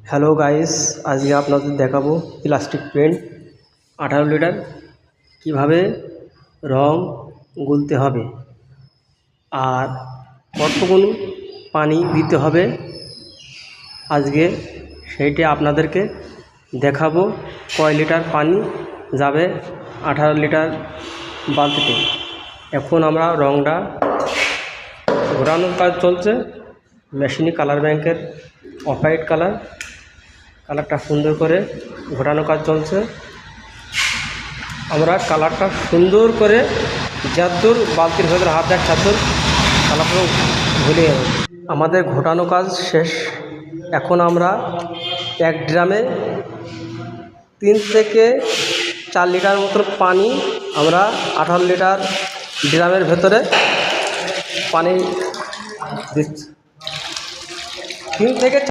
Hello guys, আজকে আপনাদের দেখাবো প্লাস্টিক পেন্ট 18 লিটার কিভাবে রং গুলতে হবে আর কতগুলো পানি দিতে হবে। আজকে সেইটা আপনাদেরকে দেখাবো। কয় লিটার পানি যাবে 18 লিটার বালতিতে। এখন আমরা রংটা ঘোরানোর কাজ চলছে। মেশিনি কালার ব্যাংকের অফ হোয়াইট কালারটা সুন্দর করে ঘোরানোর কাজ চলছে। আমরা কালারটা সুন্দর করে যতদূর বালতির ভেতরে হাত দেয় ততদূর কালারটা ঘুরে যাবে। আমাদের ঘোটানো কাজ শেষ। এখন আমরা এক ড্রামে 3 থেকে 4 লিটার মতো পানি আমরা 18 লিটার ড্রামের ভেতরে পানি দিচ্ছি। 3 থেকে